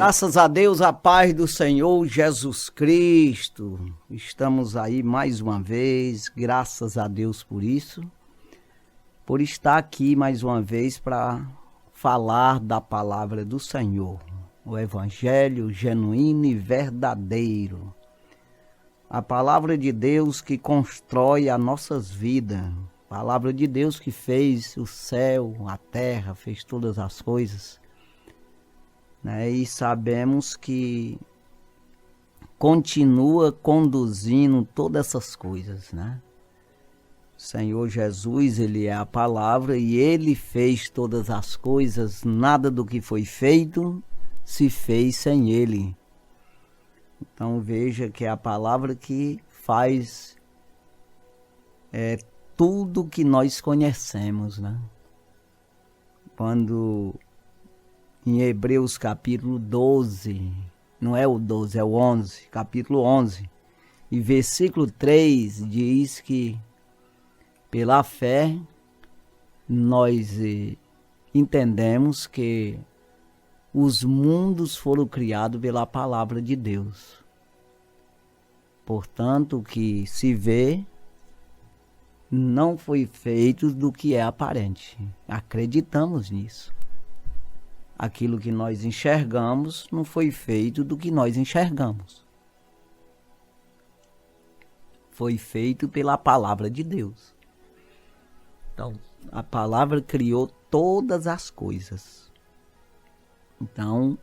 Graças a Deus, a paz do Senhor Jesus Cristo. Estamos aí mais uma vez, graças a Deus por isso, por estar aqui mais uma vez para falar da palavra do Senhor, o Evangelho genuíno e verdadeiro. A palavra de Deus que constrói as nossas vidas, a palavra de Deus que fez o céu, a terra, fez todas as coisas. E sabemos que continua conduzindo todas essas coisas, né? O Senhor Jesus, Ele é a palavra e Ele fez todas as coisas, nada do que foi feito se fez sem Ele. Então veja que é a palavra que faz tudo que nós conhecemos, né? Quando em Hebreus capítulo 12, não é o 12, é o 11, capítulo 11, e versículo 3 diz que pela fé nós entendemos que os mundos foram criados pela palavra de Deus. Portanto, o que se vê não foi feito do que é aparente. Acreditamos nisso. Aquilo que nós enxergamos não foi feito do que nós enxergamos. Foi feito pela palavra de Deus. Então, a palavra criou todas as coisas. Então,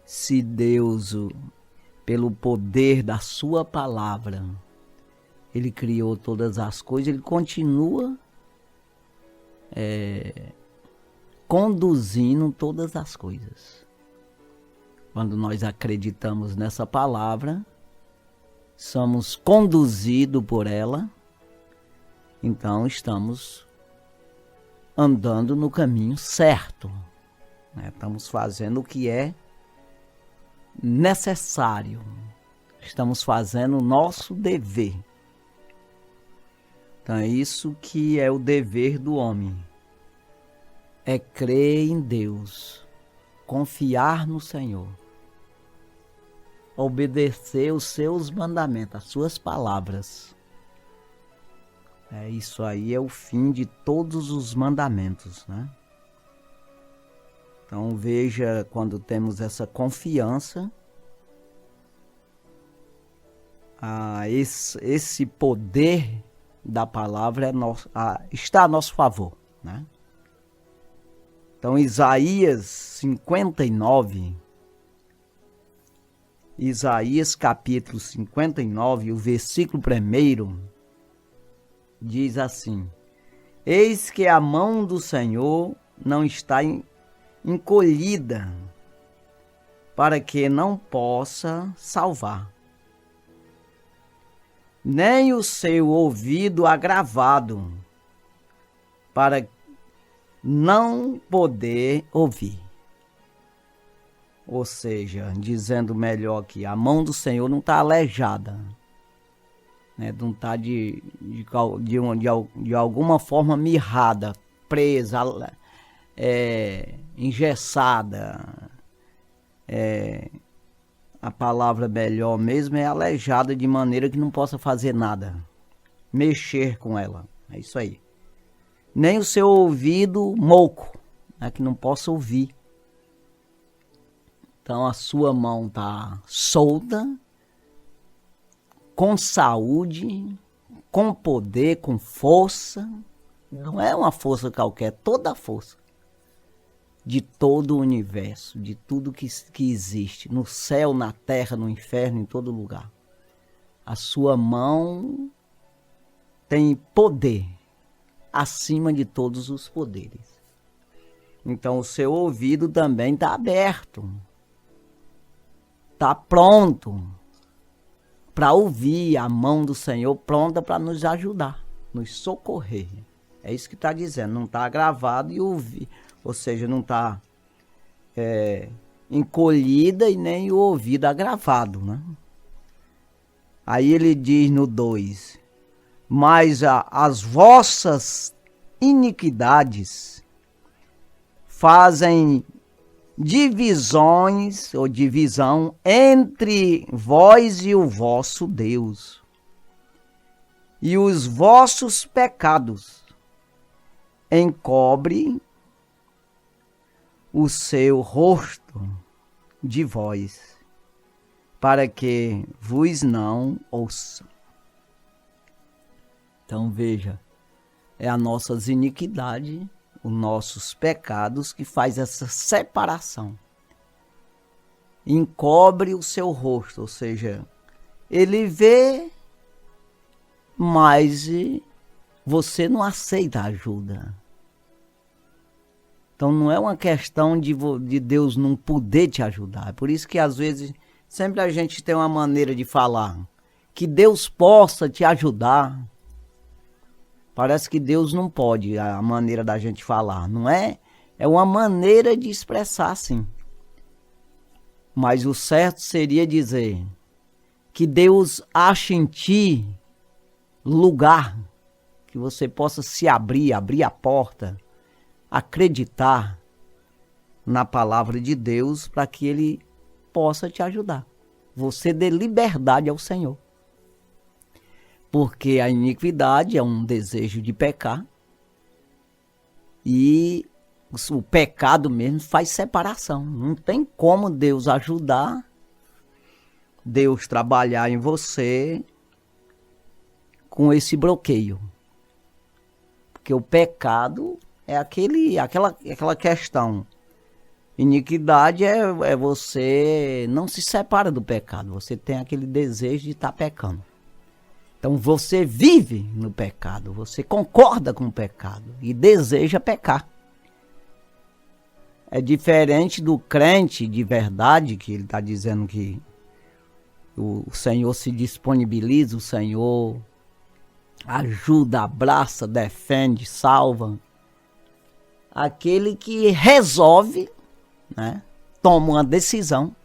se Deus, pelo poder da sua palavra, Ele criou todas as coisas, Ele continua conduzindo todas as coisas. Quando nós acreditamos nessa palavra, somos conduzidos por ela, então estamos andando no caminho certo, né? Estamos fazendo o que é necessário, estamos fazendo o nosso dever. Então é isso que é o dever do homem. É crer em Deus, confiar no Senhor, obedecer os seus mandamentos, as suas palavras. Isso aí é o fim de todos os mandamentos, né? Então veja, quando temos essa confiança, esse poder da palavra está a nosso favor, né? Então, Isaías 59, Isaías capítulo 59, o versículo 1, diz assim: Eis que a mão do Senhor não está encolhida, para que não possa salvar, nem o seu ouvido agravado, para não poder ouvir. Ou seja, dizendo melhor que a mão do Senhor não está aleijada, né? Não está de alguma forma mirrada, presa, engessada. A palavra melhor mesmo é aleijada, de maneira que não possa fazer nada, mexer com ela. É isso aí. Nem o seu ouvido moco, né, que não possa ouvir. Então a sua mão está solta, com saúde, com poder, com força. Não é uma força qualquer, toda a força de todo o universo, de tudo que existe, no céu, na terra, no inferno, em todo lugar. A sua mão tem poder acima de todos os poderes. Então o seu ouvido também está aberto, está pronto para ouvir a mão do Senhor, pronta para nos ajudar, nos socorrer. É isso que está dizendo, não está agravado e ouvir, ou seja, não está encolhida e nem o ouvido agravado, né? Aí ele diz no 2: Mas as vossas iniquidades fazem divisões ou divisão entre vós e o vosso Deus, e os vossos pecados encobre o seu rosto de vós, para que vos não ouçam. Então veja, é as nossas iniquidades, os nossos pecados que faz essa separação. Encobre o seu rosto, ou seja, ele vê, mas você não aceita ajuda. Então não é uma questão de Deus não poder te ajudar. É por isso que às vezes sempre a gente tem uma maneira de falar que Deus possa te ajudar. Parece que Deus não pode, a maneira da gente falar, não é? É uma maneira de expressar, sim. Mas o certo seria dizer que Deus ache em ti lugar que você possa se abrir a porta, acreditar na palavra de Deus para que Ele possa te ajudar. Você dê liberdade ao Senhor. Porque a iniquidade é um desejo de pecar e o pecado mesmo faz separação. Não tem como Deus ajudar, Deus trabalhar em você com esse bloqueio. Porque o pecado é aquela questão. Iniquidade é você não se separa do pecado, você tem aquele desejo de estar pecando. Então você vive no pecado, você concorda com o pecado e deseja pecar. É diferente do crente de verdade, que ele está dizendo que o Senhor se disponibiliza, o Senhor ajuda, abraça, defende, salva. Aquele que resolve, né, toma uma decisão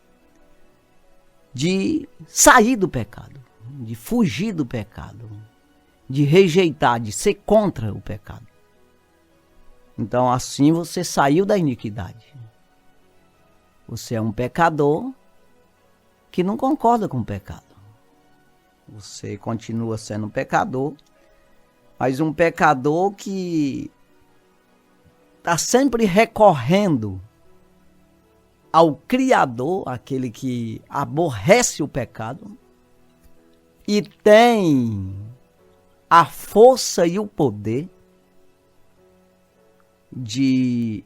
de sair do pecado, de fugir do pecado, de rejeitar, de ser contra o pecado. Então assim você saiu da iniquidade. Você é um pecador que não concorda com o pecado. Você continua sendo um pecador, mas um pecador que está sempre recorrendo ao Criador, aquele que aborrece o pecado, e tem a força e o poder de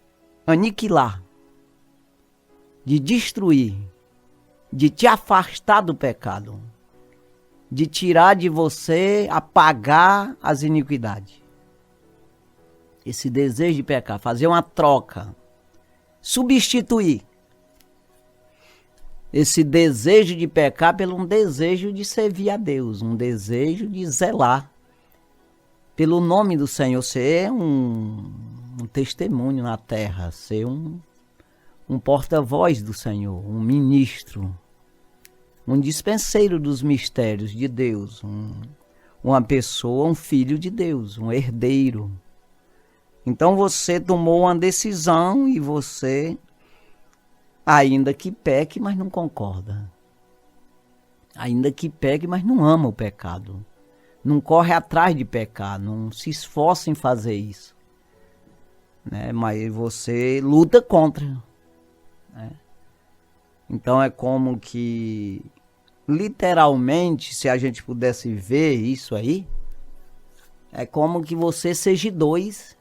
aniquilar, de destruir, de te afastar do pecado, de tirar de você, apagar as iniquidades. Esse desejo de pecar, fazer uma troca, substituir esse desejo de pecar pelo um desejo de servir a Deus, um desejo de zelar pelo nome do Senhor, ser um testemunho na terra, ser um porta-voz do Senhor, um ministro, um dispenseiro dos mistérios de Deus, uma pessoa, um filho de Deus, um herdeiro. Então você tomou uma decisão e você, ainda que peque, mas não concorda. Ainda que peque, mas não ama o pecado. Não corre atrás de pecar, não se esforça em fazer isso. Né? Mas você luta contra. Né? Então é como que, literalmente, se a gente pudesse ver isso aí, é como que você seja dois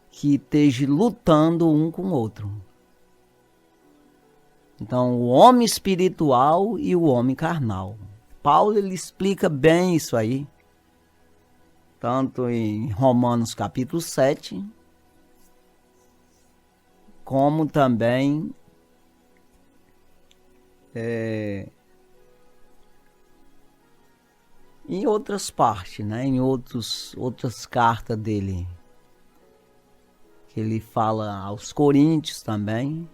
que estejam lutando um com o outro. Então, o homem espiritual e o homem carnal. Paulo ele explica bem isso aí, tanto em Romanos capítulo 7, como também em outras partes, né? Em outras cartas dele, que ele fala aos Coríntios também,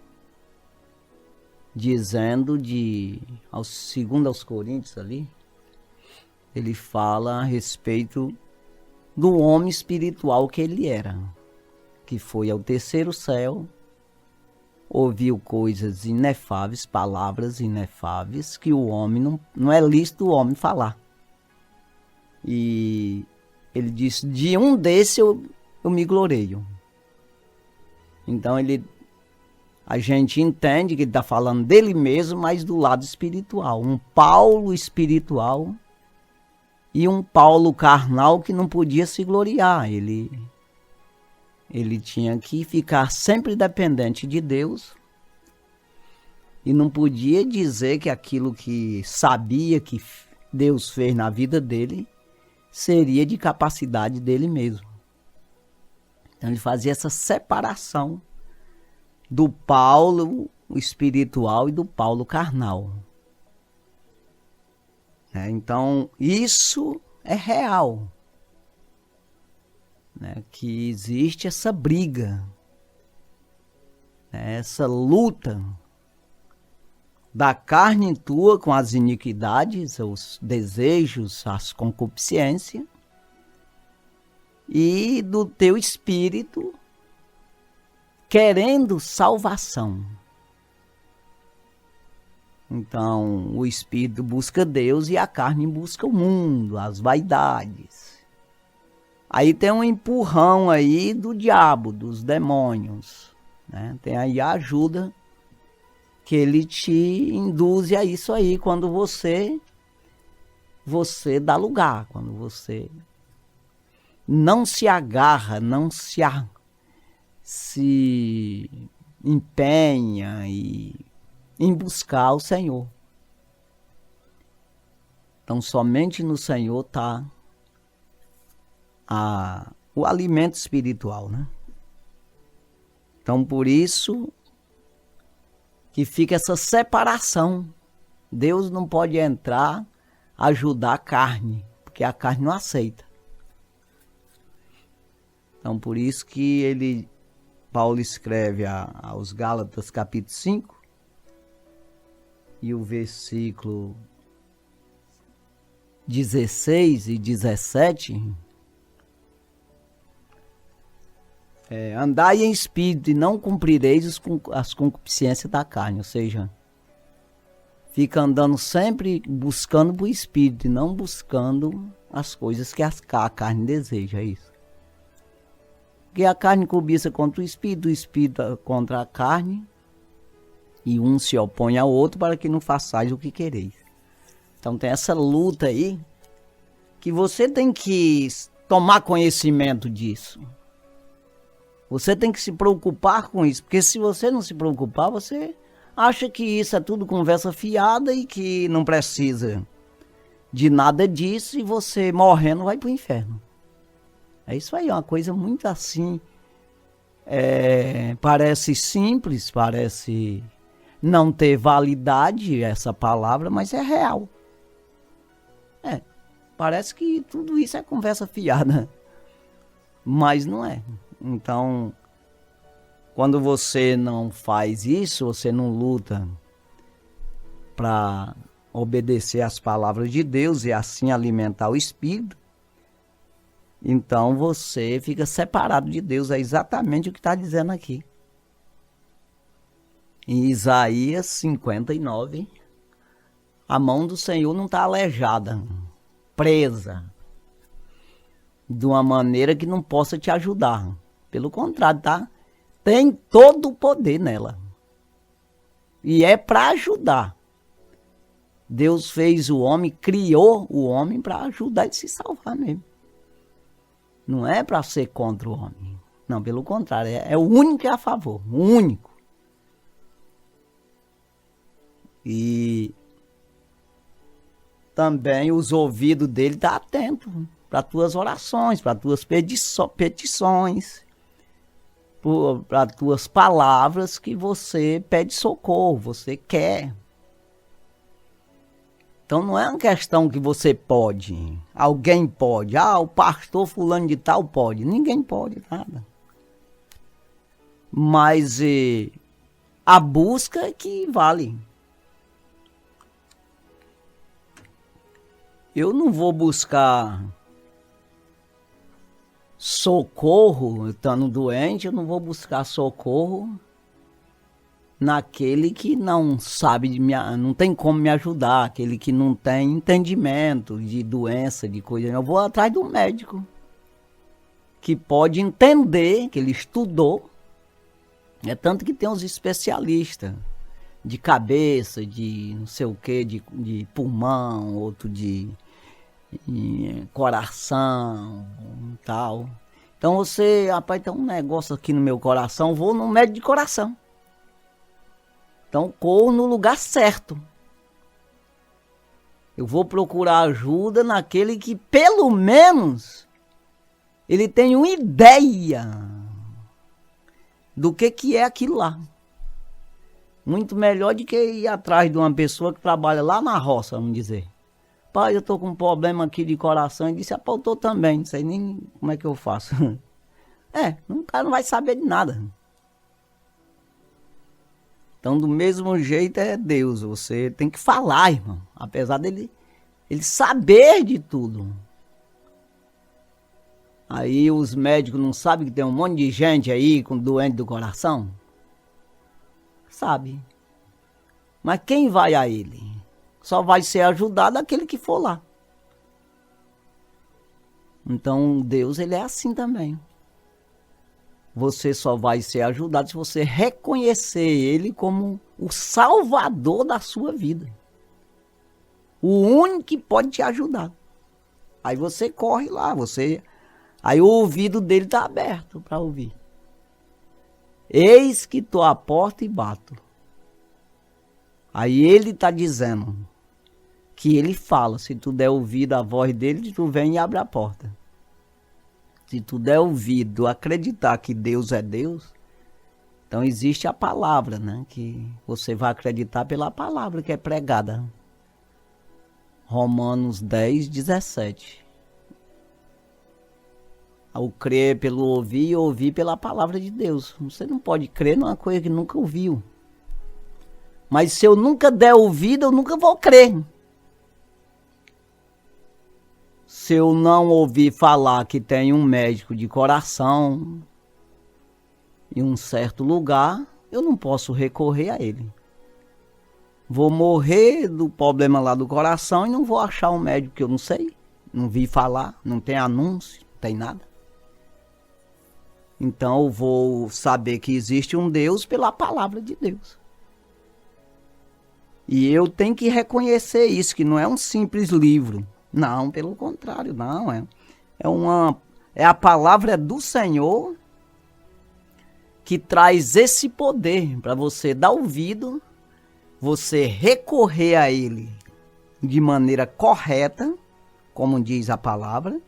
dizendo segundo aos Coríntios ali, ele fala a respeito do homem espiritual que ele era, que foi ao terceiro céu, ouviu coisas inefáveis, palavras inefáveis, que o homem não é lícito o homem falar. E ele disse, de um desses eu me gloreio. Então a gente entende que ele está falando dele mesmo, mas do lado espiritual. Um Paulo espiritual e um Paulo carnal que não podia se gloriar. Ele tinha que ficar sempre dependente de Deus e não podia dizer que aquilo que sabia que Deus fez na vida dele seria de capacidade dele mesmo. Então ele fazia essa separação do Paulo espiritual e do Paulo carnal. Então isso é real. Que existe essa briga, essa luta da carne tua com as iniquidades, os desejos, as concupiscências, e do teu espírito querendo salvação. Então o espírito busca Deus e a carne busca o mundo, as vaidades. Aí tem um empurrão aí do diabo, dos demônios, Tem aí a ajuda que ele te induz a isso aí, quando você dá lugar, quando você não se agarra, não se empenha em buscar o Senhor. Então somente no Senhor está o alimento espiritual, Então por isso que fica essa separação. Deus não pode entrar, ajudar a carne, porque a carne não aceita. Então por isso que Paulo escreve aos Gálatas capítulo 5 e o versículo 16 e 17, andai em espírito e não cumprireis as concupiscências da carne. Ou seja, fica andando sempre buscando o espírito e não buscando as coisas que a carne deseja. É isso. Porque a carne cobiça contra o espírito contra a carne, e um se opõe ao outro para que não façais o que quereis. Então tem essa luta aí, que você tem que tomar conhecimento disso. Você tem que se preocupar com isso, porque se você não se preocupar, você acha que isso é tudo conversa fiada e que não precisa de nada disso, e você morrendo vai para o inferno. É isso aí, é uma coisa muito assim, parece simples, parece não ter validade essa palavra, mas é real. Parece que tudo isso é conversa fiada, mas não é. Então, quando você não faz isso, você não luta para obedecer às palavras de Deus e assim alimentar o espírito, então você fica separado de Deus. É exatamente o que está dizendo aqui. Em Isaías 59, a mão do Senhor não está aleijada, presa, de uma maneira que não possa te ajudar. Pelo contrário, tem todo o poder nela. E é para ajudar. Deus fez o homem, criou o homem para ajudar ele a se salvar mesmo. Não é para ser contra o homem. Não, pelo contrário, é o único que é a favor. O único. E também os ouvidos dele estão atentos para tuas orações, para tuas petições, para tuas palavras que você pede socorro, você quer. Então não é uma questão que você pode, alguém pode, o pastor fulano de tal pode, ninguém pode nada. Mas a busca é que vale. Eu não vou buscar socorro, estando doente, eu não vou buscar socorro naquele que não sabe, não tem como me ajudar, aquele que não tem entendimento de doença, de coisa. Eu vou atrás do médico, que pode entender, que ele estudou. É tanto que tem uns especialistas de cabeça, de não sei o que, de pulmão, outro de coração e tal. Então você, rapaz, tem um negócio aqui no meu coração, vou no médico de coração. Então corro no lugar certo. Eu vou procurar ajuda naquele que pelo menos ele tem uma ideia do que é aquilo lá. Muito melhor do que ir atrás de uma pessoa que trabalha lá na roça, vamos dizer. Pai, eu tô com um problema aqui de coração. E disse, eu tô também, não sei nem como é que eu faço. O cara não vai saber de nada. Então, do mesmo jeito é Deus. Você tem que falar, irmão. Apesar dele saber de tudo. Aí os médicos não sabem que tem um monte de gente aí com doente do coração? Sabe. Mas quem vai a ele? Só vai ser ajudado aquele que for lá. Então Deus, ele é assim também. Você só vai ser ajudado se você reconhecer ele como o salvador da sua vida. O único que pode te ajudar. Aí você corre lá, aí o ouvido dele está aberto para ouvir. Eis que estou à porta e bato. Aí ele está dizendo que ele fala, se tu der ouvido à voz dele, tu vem e abre a porta. Se tu der ouvido, acreditar que Deus é Deus, então existe a palavra, né? Que você vai acreditar pela palavra que é pregada. Romanos 10, 17. Ao crer pelo ouvir e ouvir pela palavra de Deus. Você não pode crer numa coisa que nunca ouviu. Mas se eu nunca der ouvido, eu nunca vou crer. Se eu não ouvir falar que tem um médico de coração em um certo lugar, eu não posso recorrer a ele. Vou morrer do problema lá do coração e não vou achar um médico que eu não sei, não vi falar, não tem anúncio, não tem nada. Então eu vou saber que existe um Deus pela palavra de Deus. E eu tenho que reconhecer isso, que não é um simples livro. Não, pelo contrário, não. É a palavra do Senhor que traz esse poder para você dar ouvido, você recorrer a ele de maneira correta, como diz a palavra,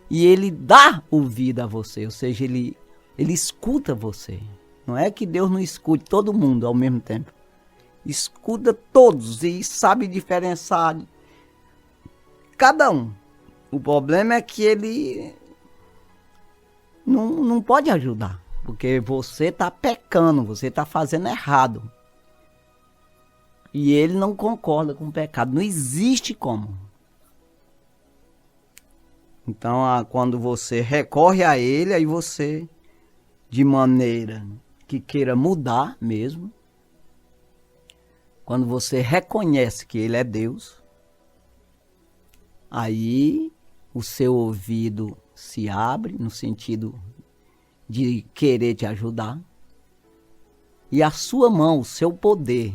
e ele dá ouvido a você, ou seja, ele escuta você. Não é que Deus não escute todo mundo ao mesmo tempo. Escuta todos e sabe diferenciar cada um. O problema é que ele não pode ajudar, porque você está pecando, você está fazendo errado. E ele não concorda com o pecado, não existe como. Então, quando você recorre a ele, aí você, de maneira que queira mudar mesmo, quando você reconhece que ele é Deus, aí o seu ouvido se abre no sentido de querer te ajudar. E a sua mão, o seu poder,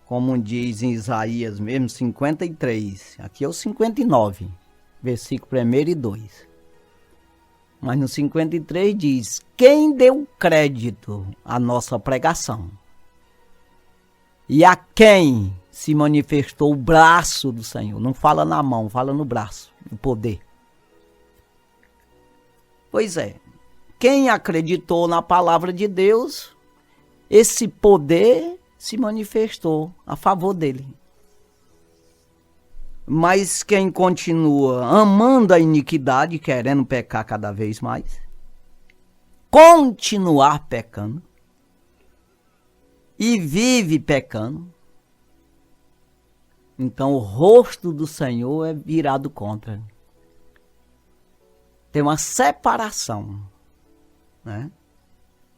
como diz em Isaías mesmo, 53, aqui é o 59, versículo 1 e 2. Mas no 53 diz, quem deu crédito à nossa pregação? E a quem se manifestou o braço do Senhor? Não fala na mão, fala no braço, o poder. Pois é, quem acreditou na palavra de Deus, esse poder se manifestou a favor dele. Mas quem continua amando a iniquidade, querendo pecar cada vez mais, continuar pecando, e vive pecando, então o rosto do Senhor é virado contra. Tem uma separação, né?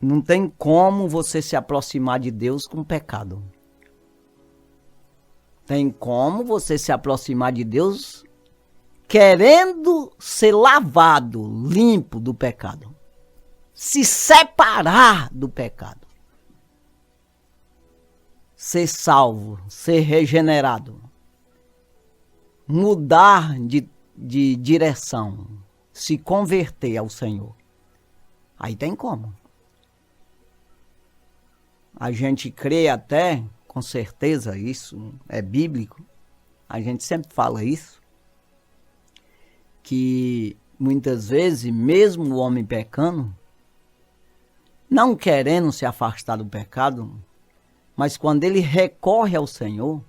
Não tem como você se aproximar de Deus com pecado. Tem como você se aproximar de Deus querendo ser lavado, limpo do pecado. Se separar do pecado. Ser salvo, ser regenerado. Mudar de direção. Se converter ao Senhor. Aí tem como. A gente crê até, com certeza, isso é bíblico. A gente sempre fala isso. Que muitas vezes, mesmo o homem pecando, não querendo se afastar do pecado, mas quando ele recorre ao Senhor,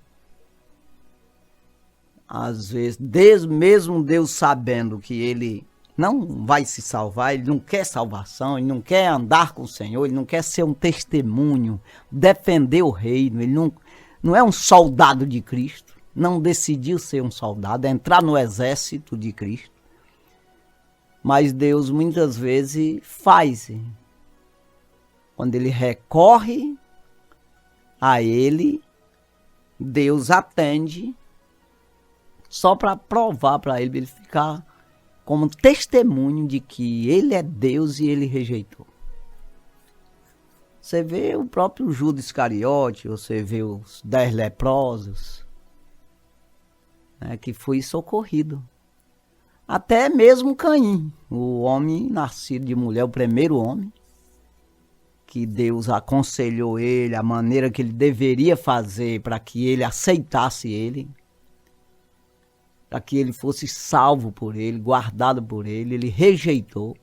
às vezes, mesmo Deus sabendo que ele não vai se salvar, ele não quer salvação, ele não quer andar com o Senhor, ele não quer ser um testemunho, defender o reino, ele não é um soldado de Cristo, não decidiu ser um soldado, entrar no exército de Cristo. Mas Deus muitas vezes faz. Quando ele recorre a ele, Deus atende só para provar para ele ficar como testemunho de que ele é Deus e ele rejeitou. Você vê o próprio Judas Iscariote, você vê os 10 leprosos, né, que foi socorrido. Até mesmo Caim, o homem nascido de mulher, o primeiro homem, que Deus aconselhou ele, a maneira que ele deveria fazer para que ele aceitasse ele, para que ele fosse salvo por ele, guardado por ele rejeitou.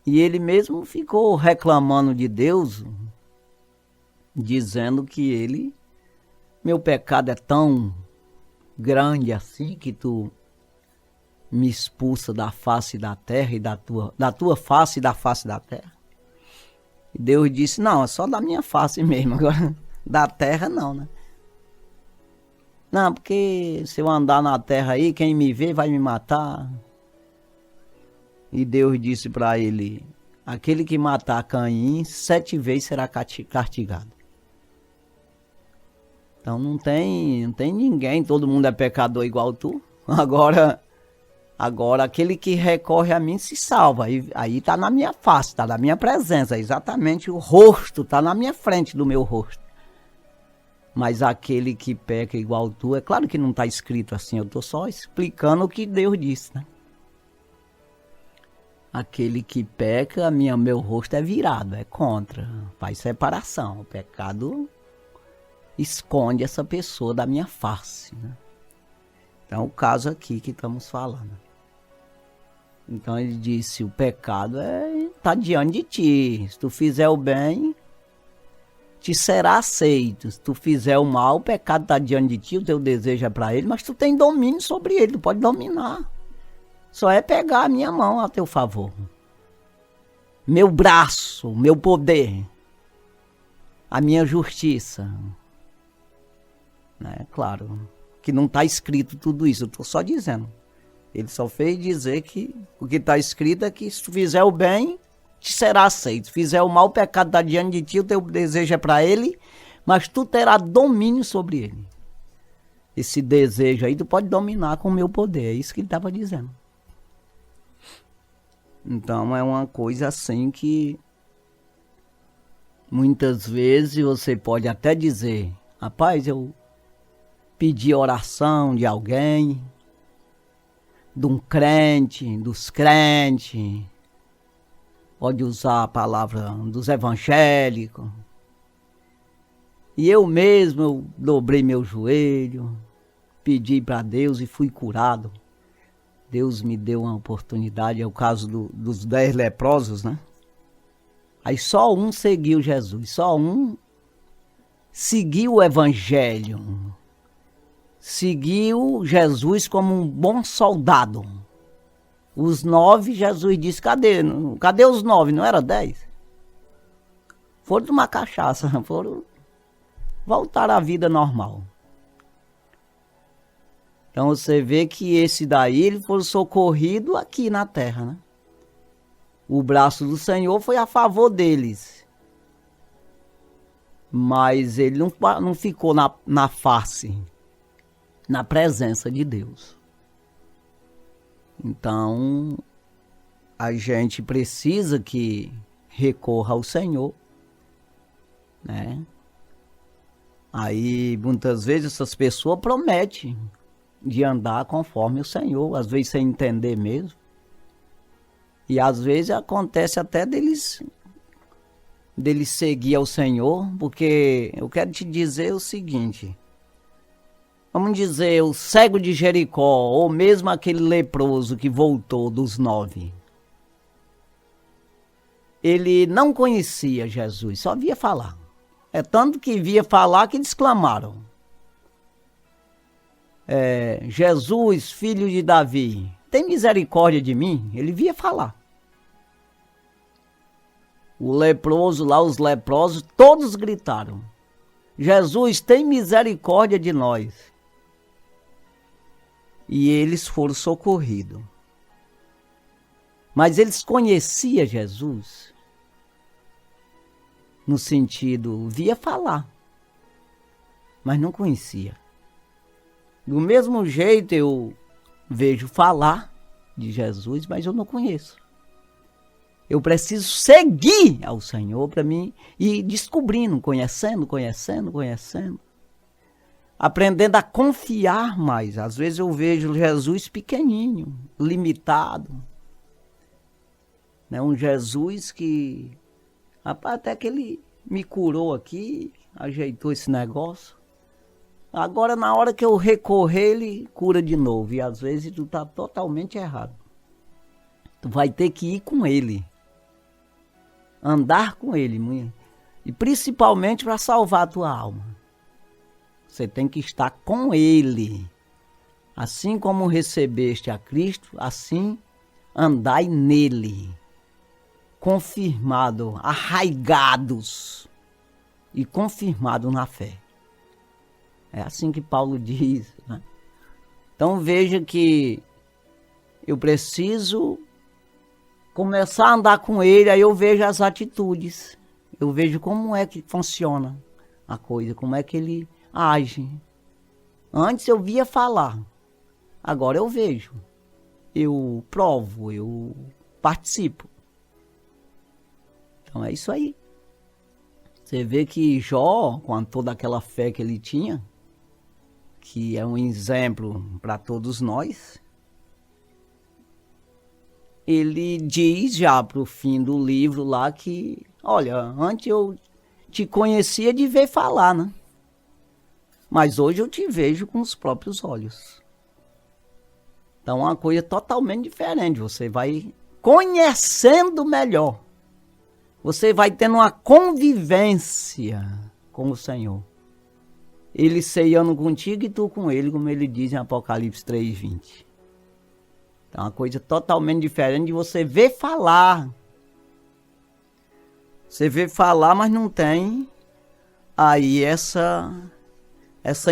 E ele mesmo ficou reclamando de Deus, dizendo que meu pecado é tão grande assim que tu me expulsa da face da terra e da tua face e da face da terra. E Deus disse, não, é só da minha face mesmo, agora da terra não, né? Não, porque se eu andar na terra aí, quem me vê vai me matar. E Deus disse para ele, aquele que matar Caim, 7 vezes será castigado. Então não tem ninguém, todo mundo é pecador igual tu. Agora aquele que recorre a mim se salva. Aí está na minha face, está na minha presença, exatamente o rosto, está na minha frente do meu rosto. Mas aquele que peca igual tu, é claro que não está escrito assim, eu estou só explicando o que Deus disse, né? Aquele que peca, meu rosto é virado, é contra, faz separação. O pecado esconde essa pessoa da minha face, né? Então, o caso aqui que estamos falando. Então, ele disse, o pecado está diante de ti. Se tu fizer o bem, te será aceito. Se tu fizer o mal, o pecado está diante de ti, o teu desejo é para ele, mas tu tem domínio sobre ele, tu pode dominar. Só é pegar a minha mão a teu favor. Meu braço, meu poder, a minha justiça. Né? Claro que não está escrito tudo isso, eu estou só dizendo. Ele só fez dizer que o que está escrito é que se tu fizer o bem, te será aceito. Se fizer o mal, o pecado está diante de ti, o teu desejo é para ele, mas tu terás domínio sobre ele. Esse desejo aí tu pode dominar com o meu poder, é isso que ele estava dizendo. Então é uma coisa assim que muitas vezes você pode até dizer, rapaz, eu pedi oração de alguém, de um crente, dos crentes, pode usar a palavra dos evangélicos. E eu mesmo, eu dobrei meu joelho, pedi para Deus e fui curado. Deus me deu uma oportunidade, é o caso dos 10 leprosos, né? Aí só um seguiu Jesus, só um seguiu o evangelho. Seguiu Jesus como um bom soldado. Os 9, Jesus disse, cadê os 9? Não era 10? Foram tomar cachaça, voltar à vida normal. Então você vê que esse daí, ele foi socorrido aqui na terra, né? O braço do Senhor foi a favor deles. Mas ele não ficou na face, na presença de Deus. Então, a gente precisa que recorra ao Senhor, né? Aí, muitas vezes, essas pessoas prometem de andar conforme o Senhor, às vezes sem entender mesmo. E às vezes acontece até deles seguir ao Senhor, porque eu quero te dizer o seguinte, vamos dizer, o cego de Jericó, ou mesmo aquele leproso que voltou dos 9, ele não conhecia Jesus, só via falar. É tanto que via falar que eles clamaram. Jesus, filho de Davi, tem misericórdia de mim? Ele via falar. O leproso lá, os leprosos, todos gritaram: Jesus, tem misericórdia de nós. E eles foram socorridos. Mas eles conheciam Jesus no sentido, via falar, mas não conhecia. Do mesmo jeito eu vejo falar de Jesus, mas eu não conheço. Eu preciso seguir ao Senhor para mim ir descobrindo, conhecendo. Aprendendo a confiar mais. Às vezes eu vejo Jesus pequenininho, limitado. Né? Um Jesus que, rapaz, até que ele me curou aqui, ajeitou esse negócio. Agora, na hora que eu recorrer, ele cura de novo. E às vezes tu tá totalmente errado. Tu vai ter que ir com ele. Andar com ele, mulher. E principalmente para salvar a tua alma. Você tem que estar com ele. Assim como recebeste a Cristo, assim andai nele. Confirmado, arraigados e confirmado na fé. É assim que Paulo diz, né? Então veja que eu preciso começar a andar com ele, aí eu vejo as atitudes. Eu vejo como é que funciona a coisa, como é que ele age. Antes eu via falar, agora eu vejo. Eu provo, eu participo. Então é isso aí. Você vê que Jó, com toda aquela fé que ele tinha, que é um exemplo para todos nós, ele diz já para o fim do livro lá que, olha, antes eu te conhecia de ver falar, né? Mas hoje eu te vejo com os próprios olhos. Então é uma coisa totalmente diferente. Você vai conhecendo melhor. Você vai tendo uma convivência com o Senhor. Ele ceiando contigo e tu com ele, como ele diz em Apocalipse 3:20. É uma coisa totalmente diferente de você ver falar. Você vê falar, mas não tem aí essa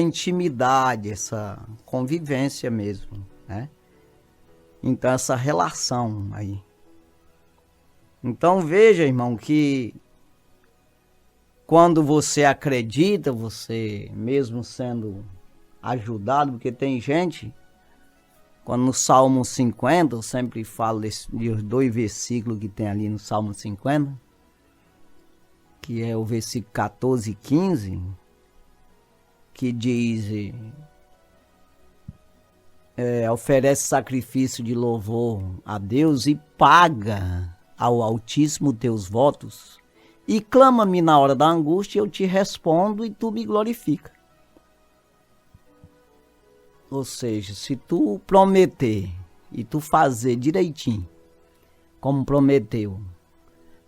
intimidade, essa convivência mesmo, né? Então essa relação aí. Então veja, irmão, que quando você acredita, você mesmo sendo ajudado, porque tem gente, quando no Salmo 50, eu sempre falo dos 2 versículos que tem ali no Salmo 50, que é o versículo 14 e 15, que diz, oferece sacrifício de louvor a Deus e paga ao Altíssimo teus votos, e clama-me na hora da angústia, eu te respondo e tu me glorifica. Ou seja, se tu prometer e tu fazer direitinho, como prometeu,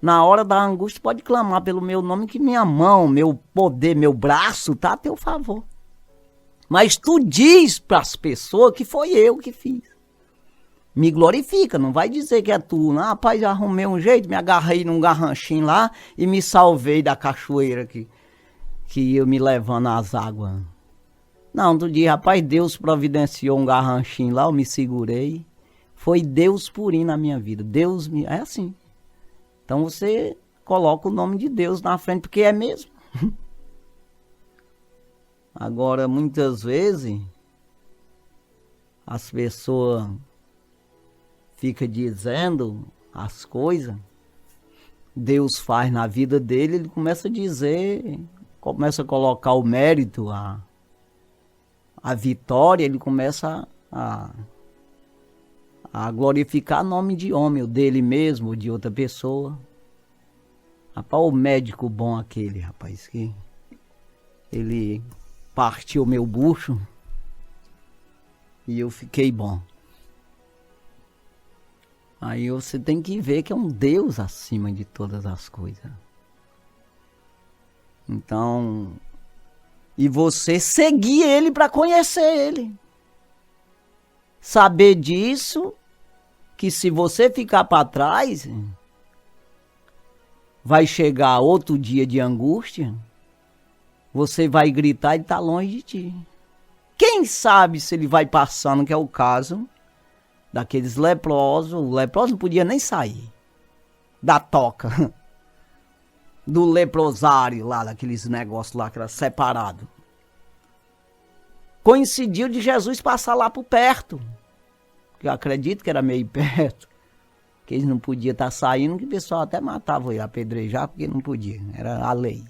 na hora da angústia pode clamar pelo meu nome, que minha mão, meu poder, meu braço tá a teu favor. Mas tu diz para as pessoas que foi eu que fiz. Me glorifica, não vai dizer que é tu. Não, rapaz, arrumei um jeito, me agarrei num garranchinho lá e me salvei da cachoeira que ia me levando às águas. Não, tu diz, rapaz, Deus providenciou um garranchinho lá, eu me segurei. Foi Deus purinho na minha vida. Deus me... É assim. Então você coloca o nome de Deus na frente, porque é mesmo. Agora, muitas vezes, as pessoas ficam dizendo as coisas, Deus faz na vida dele, ele começa a dizer, começa a colocar o mérito, a vitória, ele começa a glorificar o nome de homem, o dele mesmo, ou de outra pessoa. Rapaz, o médico bom aquele, rapaz, que ele partiu meu bucho e eu fiquei bom. Aí você tem que ver que é um Deus acima de todas as coisas. Então, e você seguir ele para conhecer ele. Saber disso, que se você ficar para trás, vai chegar outro dia de angústia, você vai gritar e está longe de ti. Quem sabe se ele vai passando, que é o caso daqueles leprosos. O leproso não podia nem sair da toca, do leprosário lá, daqueles negócios lá que era separado. Coincidiu de Jesus passar lá por perto, que eu acredito que era meio perto, que eles não podiam estar saindo, que o pessoal até matava ele, apedrejar, porque não podia, era a lei.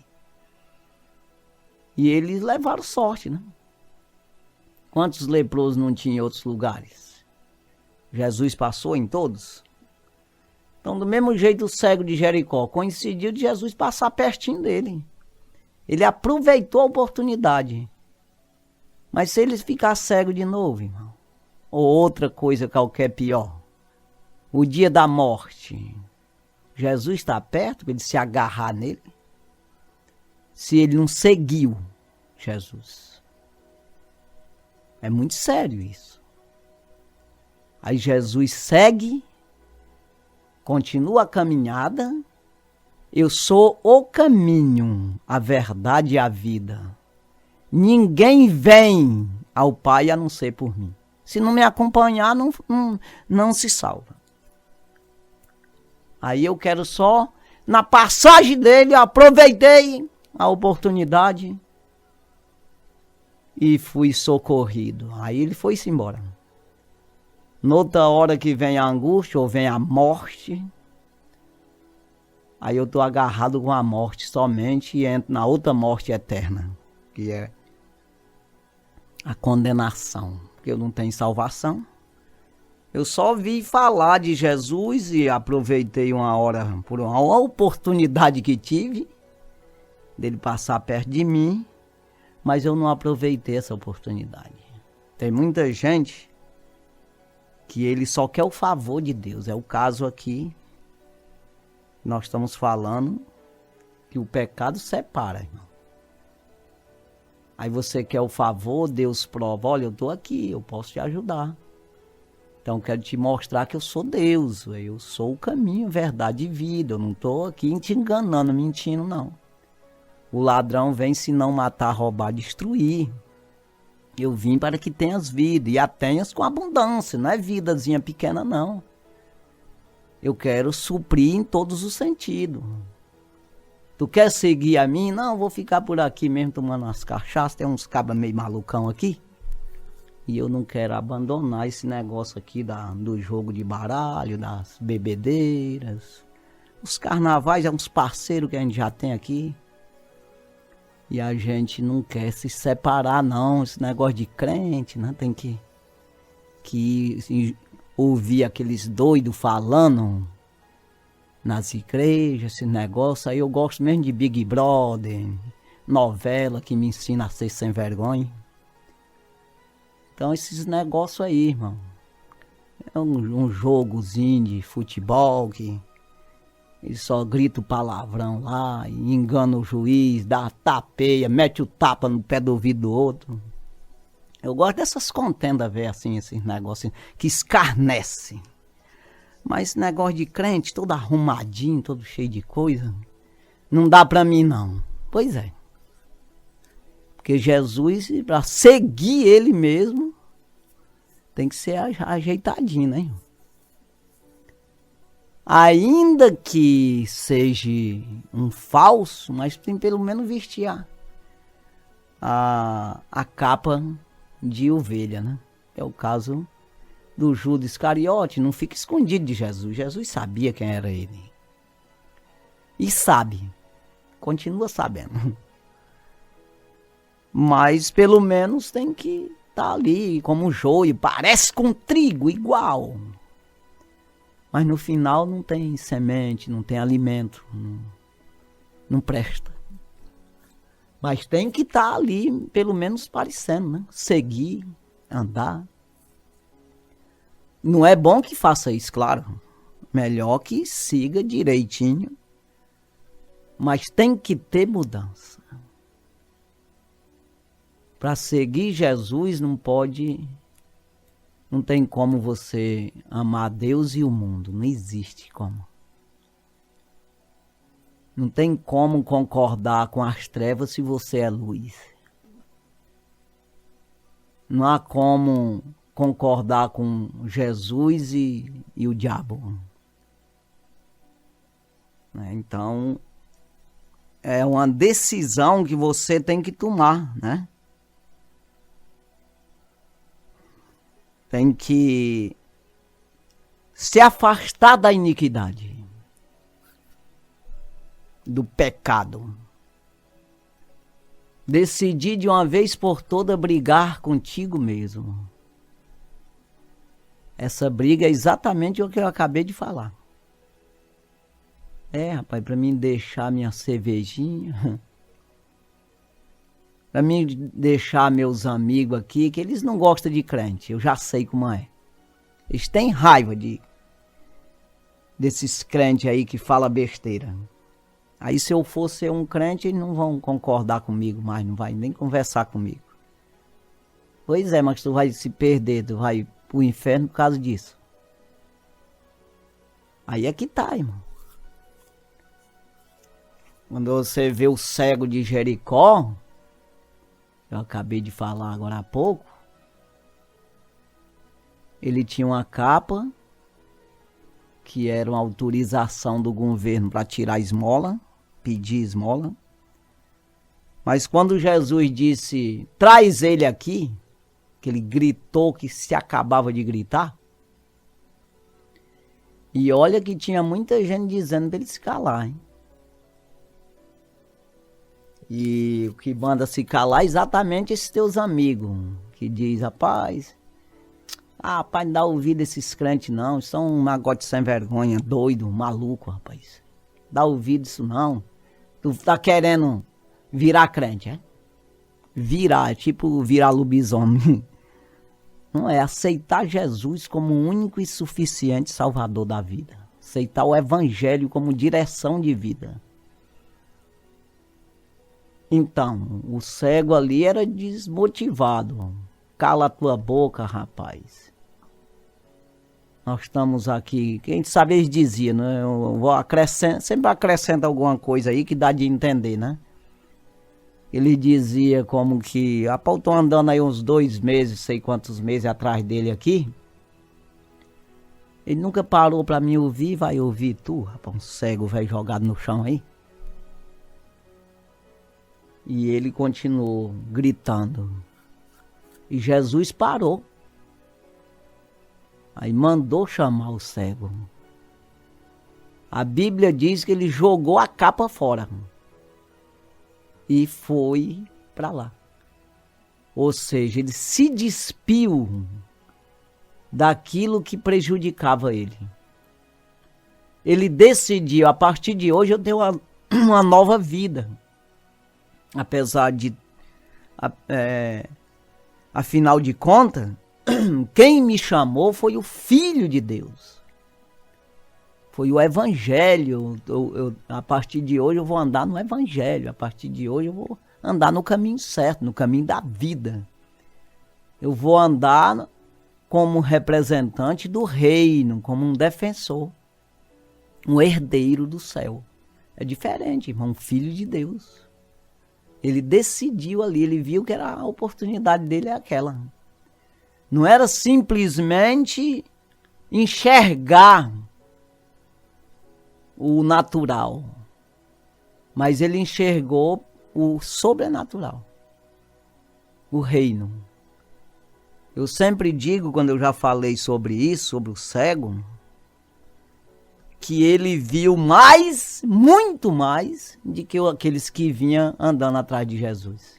E eles levaram sorte, né? Quantos leprosos não tinham em outros lugares? Jesus passou em todos. Então, do mesmo jeito, o cego de Jericó coincidiu de Jesus passar pertinho dele. Ele aproveitou a oportunidade. Mas se ele ficar cego de novo, irmão, ou outra coisa qualquer pior, o dia da morte, Jesus está perto para ele se agarrar nele? Se ele não seguiu Jesus. É muito sério isso. Aí Jesus segue, continua a caminhada. Eu sou o caminho, a verdade e a vida. Ninguém vem ao Pai a não ser por mim. Se não me acompanhar, não se salva. Aí eu quero só, na passagem dele, eu aproveitei a oportunidade e fui socorrido. Aí ele foi-se embora. Noutra hora que vem a angústia ou vem a morte, aí eu estou agarrado com a morte somente e entro na outra morte eterna, que é a condenação, porque eu não tenho salvação. Eu só vi falar de Jesus e aproveitei uma hora, por uma oportunidade que tive, dele passar perto de mim, mas eu não aproveitei essa oportunidade. Tem muita gente que ele só quer o favor de Deus. É o caso aqui, nós estamos falando que o pecado separa, irmão. Aí você quer o favor, Deus prova, olha, eu estou aqui, eu posso te ajudar. Então eu quero te mostrar que eu sou Deus, eu sou o caminho, verdade e vida. Eu não estou aqui te enganando, mentindo, não. O ladrão vem se não matar, roubar, destruir. Eu vim para que tenhas vida, e a tenhas com abundância, não é vidazinha pequena, não. Eu quero suprir em todos os sentidos. Tu quer seguir a mim? Não, vou ficar por aqui mesmo tomando umas cachaças, tem uns cabas meio malucão aqui. E eu não quero abandonar esse negócio aqui do jogo de baralho, das bebedeiras. Os carnavais é uns parceiros que a gente já tem aqui. E a gente não quer se separar, não. Esse negócio de crente, né? Tem que assim, ouvir aqueles doidos falando nas igrejas, esse negócio. Aí eu gosto mesmo de Big Brother, novela que me ensina a ser sem vergonha. Então esses negócios aí, irmão. É um jogozinho de futebol que ele só grita o palavrão lá, e engana o juiz, dá tapeia, mete o tapa no pé do ouvido do outro. Eu gosto dessas contendas, ver assim, esses negócios que escarnecem. Mas esse negócio de crente, todo arrumadinho, todo cheio de coisa, não dá pra mim não. Pois é. Porque Jesus, para seguir ele mesmo, tem que ser ajeitadinho, né? ainda que seja um falso, mas tem pelo menos vestir a capa de ovelha, né? É o caso do Judas Iscariote, não fica escondido de Jesus. Jesus sabia quem era ele. E sabe, continua sabendo. Mas pelo menos tem que estar ali como joio, parece com trigo igual. Mas no final não tem semente, não tem alimento, não presta. Mas tem que estar ali, pelo menos parecendo, né? Seguir, andar. Não é bom que faça isso, claro. Melhor que siga direitinho. Mas tem que ter mudança. Para seguir Jesus não tem como você amar Deus e o mundo. Não existe como. Não tem como concordar com as trevas se você é luz. Não há como concordar com Jesus e o diabo. Então, é uma decisão que você tem que tomar, né? Tem que se afastar da iniquidade, do pecado. Decidir de uma vez por todas brigar contigo mesmo. Essa briga é exatamente o que eu acabei de falar. Rapaz, para mim deixar minha cervejinha, para mim deixar meus amigos aqui, que eles não gostam de crente, eu já sei como é. Eles têm raiva desses crentes aí que falam besteira. Aí se eu for ser um crente, eles não vão concordar comigo mais, não vai nem conversar comigo. Pois é, mas tu vai se perder, tu vai pro inferno por causa disso. Aí é que tá, irmão. Quando você vê o cego de Jericó, eu acabei de falar agora há pouco, ele tinha uma capa, que era uma autorização do governo para tirar esmola, pedir esmola. Mas quando Jesus disse, traz ele aqui, que ele gritou que se acabava de gritar, e olha que tinha muita gente dizendo para ele se calar, hein? E o que manda se calar é exatamente esses teus amigos, que diz, rapaz, não dá ouvido a esses crentes não, são um magote sem vergonha, doido, maluco, rapaz. Dá ouvido isso não. Tu tá querendo virar crente, é? Virar, tipo virar lobisomem. Não é aceitar Jesus como o único e suficiente salvador da vida. Aceitar o evangelho como direção de vida. Então, o cego ali era desmotivado. Cala a tua boca, rapaz. Nós estamos aqui, quem sabe eles diziam, né? Eu vou sempre acrescenta alguma coisa aí que dá de entender, né? Ele dizia como que, rapaz, eu tô andando aí uns 2 meses, sei quantos meses atrás dele aqui. Ele nunca parou pra me ouvir, vai ouvir tu, rapaz, um cego velho jogado no chão aí. E ele continuou gritando. E Jesus parou. Aí mandou chamar o cego. A Bíblia diz que ele jogou a capa fora. E foi para lá. Ou seja, ele se despiu daquilo que prejudicava ele. Ele decidiu, a partir de hoje eu tenho uma nova vida. Apesar de, afinal de contas, quem me chamou foi o Filho de Deus. Foi o Evangelho. A partir de hoje eu vou andar no Evangelho. A partir de hoje eu vou andar no caminho certo, no caminho da vida. Eu vou andar como representante do reino, como um defensor. Um herdeiro do céu. É diferente, irmão. Um filho de Deus. Ele decidiu ali, ele viu que era a oportunidade dele é aquela. Não era simplesmente enxergar o natural, mas ele enxergou o sobrenatural, o reino. Eu sempre digo, quando eu já falei sobre isso, sobre o cego, que ele viu mais, muito mais, do que aqueles que vinham andando atrás de Jesus.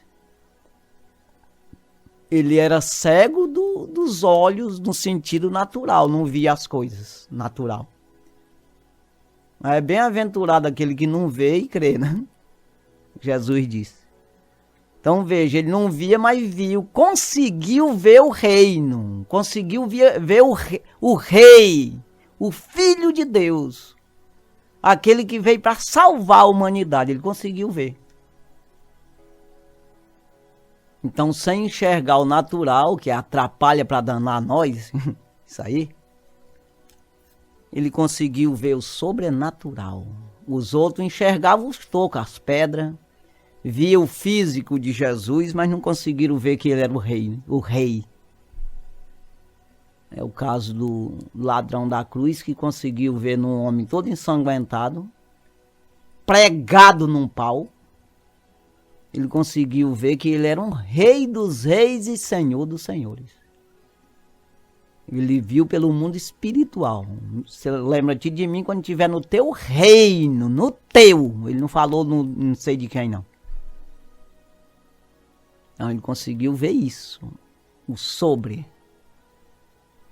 Ele era cego dos olhos no sentido natural, não via as coisas natural. Mas é bem-aventurado aquele que não vê e crê, né? Jesus disse. Então veja, ele não via, mas viu, conseguiu ver o reino, conseguiu ver o rei, o Filho de Deus, aquele que veio para salvar a humanidade, ele conseguiu ver. Então, sem enxergar o natural, que atrapalha para danar nós, isso aí, ele conseguiu ver o sobrenatural. Os outros enxergavam os tocos, as pedras, via o físico de Jesus, mas não conseguiram ver que ele era o rei, o rei. É o caso do ladrão da cruz, que conseguiu ver num homem todo ensanguentado, pregado num pau. Ele conseguiu ver que ele era um rei dos reis e senhor dos senhores. Ele viu pelo mundo espiritual. Você lembra-te de mim quando estiver no teu reino, no teu. Ele não falou no, não sei de quem, não. Não, ele conseguiu ver isso. O sobre.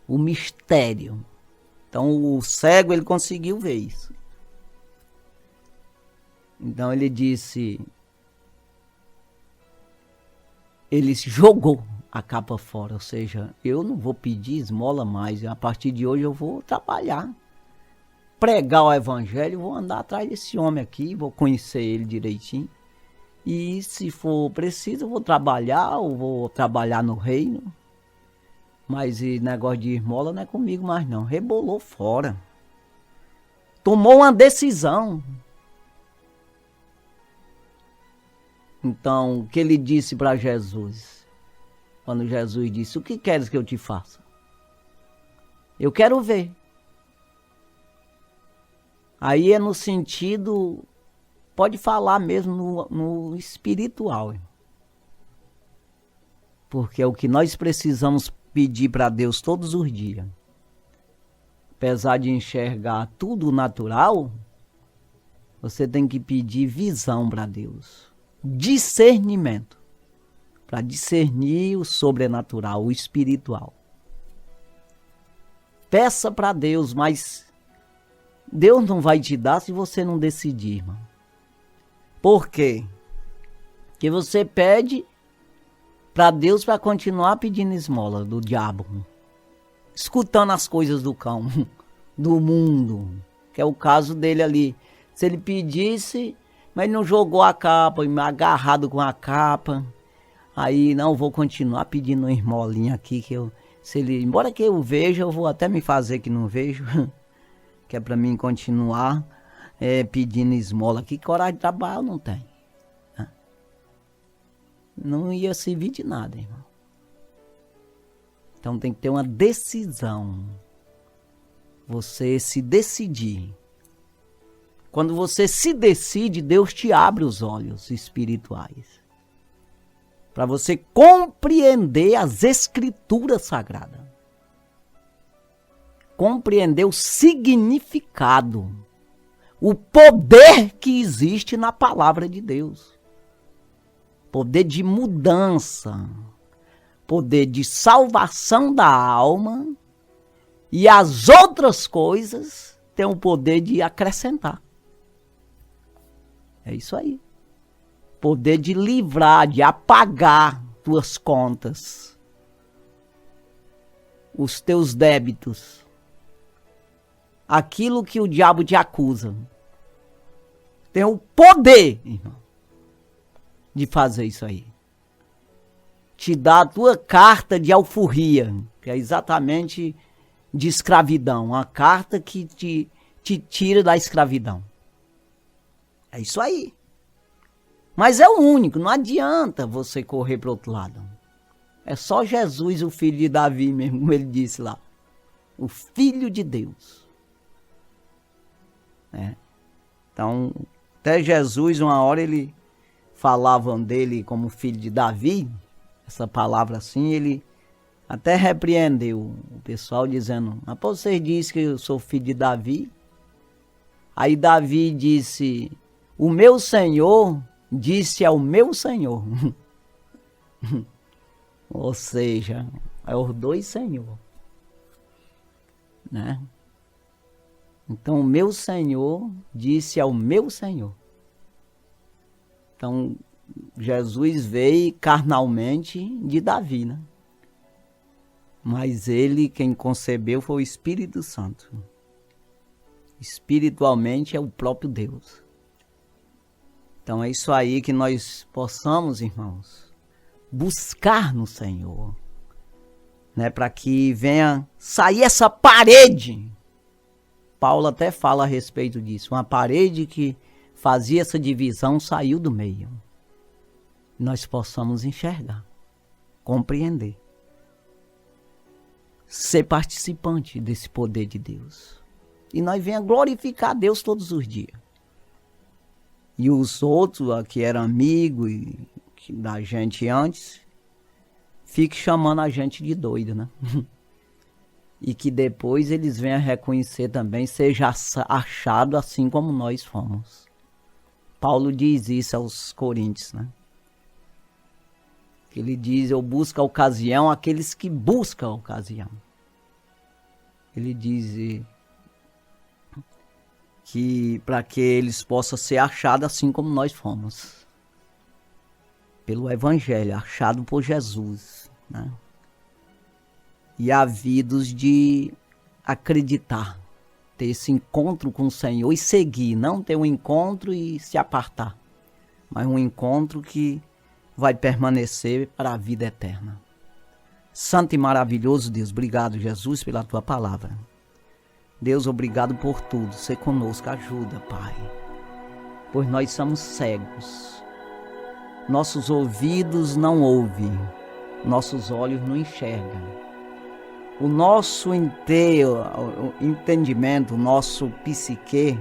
O mistério. Então o cego, ele conseguiu ver isso. Então ele disse... Ele jogou a capa fora, ou seja, eu não vou pedir esmola mais, a partir de hoje eu vou trabalhar, pregar o evangelho, vou andar atrás desse homem aqui, vou conhecer ele direitinho, e se for preciso eu vou trabalhar, ou vou trabalhar no reino, mas esse negócio de esmola não é comigo mais não, rebolou fora, tomou uma decisão. Então, o que ele disse para Jesus? Quando Jesus disse, o que queres que eu te faça? Eu quero ver. Aí é no sentido, pode falar mesmo no espiritual. Porque é o que nós precisamos pedir para Deus todos os dias. Apesar de enxergar tudo natural, você tem que pedir visão para Deus. Discernimento, para discernir o sobrenatural, o espiritual. Peça para Deus, mas Deus não vai te dar se você não decidir, irmão. Por quê? Porque você pede para Deus para continuar pedindo esmola do diabo, escutando as coisas do cão, do mundo, que é o caso dele ali. Se ele pedisse, mas não jogou a capa, agarrado com a capa. Aí, não, vou continuar pedindo uma esmolinha aqui, que eu, se ele, embora que eu veja, eu vou até me fazer que não vejo, que é para mim continuar pedindo esmola aqui, coragem de trabalhar eu não tenho. Não ia servir de nada, irmão. Então tem que ter uma decisão. Você se decidir. Quando você se decide, Deus te abre os olhos espirituais. Para você compreender as escrituras sagradas. Compreender o significado. O poder que existe na palavra de Deus. Poder de mudança. Poder de salvação da alma. E as outras coisas têm o poder de acrescentar. É isso aí. Poder de livrar, de apagar tuas contas. Os teus débitos. Aquilo que o diabo te acusa. Tem o poder, irmão, de fazer isso aí. Te dá a tua carta de alforria, que é exatamente de escravidão. Uma carta que te tira da escravidão. É isso aí. Mas é o único, não adianta você correr para o outro lado. É só Jesus, o filho de Davi mesmo, como ele disse lá. O Filho de Deus. Então, até Jesus, uma hora ele falavam dele como filho de Davi, essa palavra assim, ele até repreendeu o pessoal dizendo, mas você disse que eu sou filho de Davi? Aí Davi disse, o meu Senhor disse ao meu Senhor. Ou seja, é os dois Senhor, né? Então, o meu Senhor disse ao meu Senhor. Então, Jesus veio carnalmente de Davi, né? Mas ele, quem concebeu foi o Espírito Santo. Espiritualmente é o próprio Deus. Então é isso aí que nós possamos, irmãos, buscar no Senhor, né? Para que venha sair essa parede. Paulo até fala a respeito disso. Uma parede que fazia essa divisão saiu do meio. Nós possamos enxergar, compreender, ser participante desse poder de Deus. E nós venha glorificar a Deus todos os dias. E os outros, que eram amigos da gente antes, fiquem chamando a gente de doido, né? E que depois eles venham reconhecer também, seja achado assim como nós fomos. Paulo diz isso aos Coríntios, né? Ele diz, eu busco a ocasião, aqueles que buscam a ocasião. Ele diz que para que eles possam ser achados assim como nós fomos. Pelo Evangelho, achado por Jesus, né? E havidos de acreditar, ter esse encontro com o Senhor e seguir, não ter um encontro e se apartar, mas um encontro que vai permanecer para a vida eterna. Santo e maravilhoso Deus, obrigado, Jesus, pela tua palavra. Deus, obrigado por tudo. Ser conosco, ajuda, Pai. Pois nós somos cegos. Nossos ouvidos não ouvem. Nossos olhos não enxergam. O nosso entendimento, o nosso psique,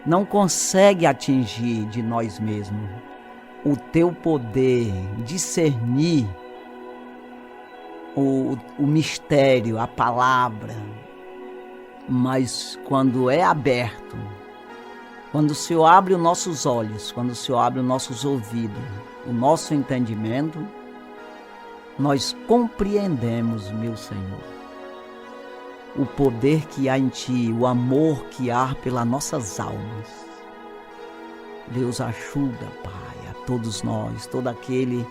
não consegue atingir de nós mesmos o teu poder, discernir o mistério, a palavra. Mas quando é aberto, quando o Senhor abre os nossos olhos, quando o Senhor abre os nossos ouvidos, o nosso entendimento, nós compreendemos, meu Senhor, o poder que há em Ti, o amor que há pelas nossas almas. Deus, ajuda, Pai, a todos nós, todo aquele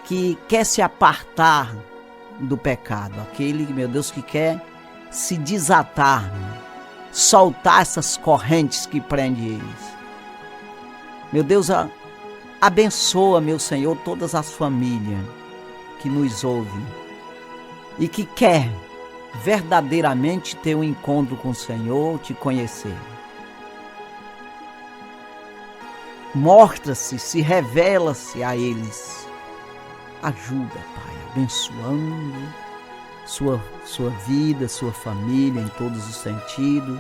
que quer se apartar do pecado, aquele, meu Deus, que quer se desatar, soltar essas correntes que prendem eles. Meu Deus, abençoa, meu Senhor, todas as famílias que nos ouvem e que quer verdadeiramente ter um encontro com o Senhor, te conhecer. Mostra-se, se revela-se a eles. Ajuda, Pai, abençoando sua vida, sua família em todos os sentidos,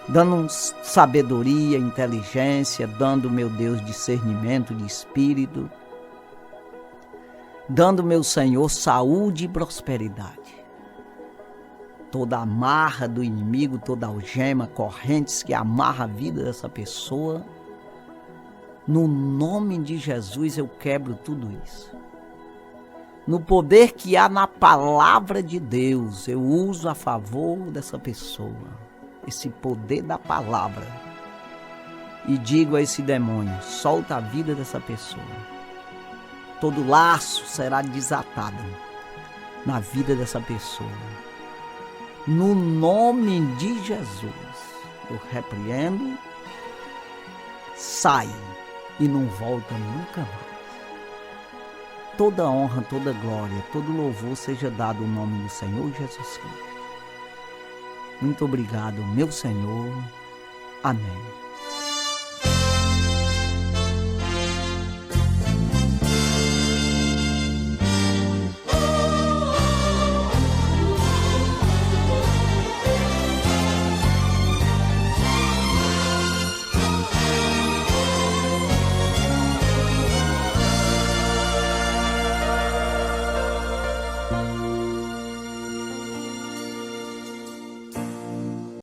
dando sabedoria, inteligência, dando, meu Deus, discernimento de espírito, dando, meu Senhor, saúde e prosperidade. Toda amarra do inimigo, toda algema, correntes que amarra a vida dessa pessoa, no nome de Jesus eu quebro tudo isso. No poder que há na palavra de Deus, eu uso a favor dessa pessoa, esse poder da palavra, e digo a esse demônio, solta a vida dessa pessoa. Todo laço será desatado na vida dessa pessoa. No nome de Jesus, eu repreendo, sai e não volta nunca mais. Toda honra, toda glória, todo louvor seja dado ao nome do Senhor Jesus Cristo. Muito obrigado, meu Senhor. Amém.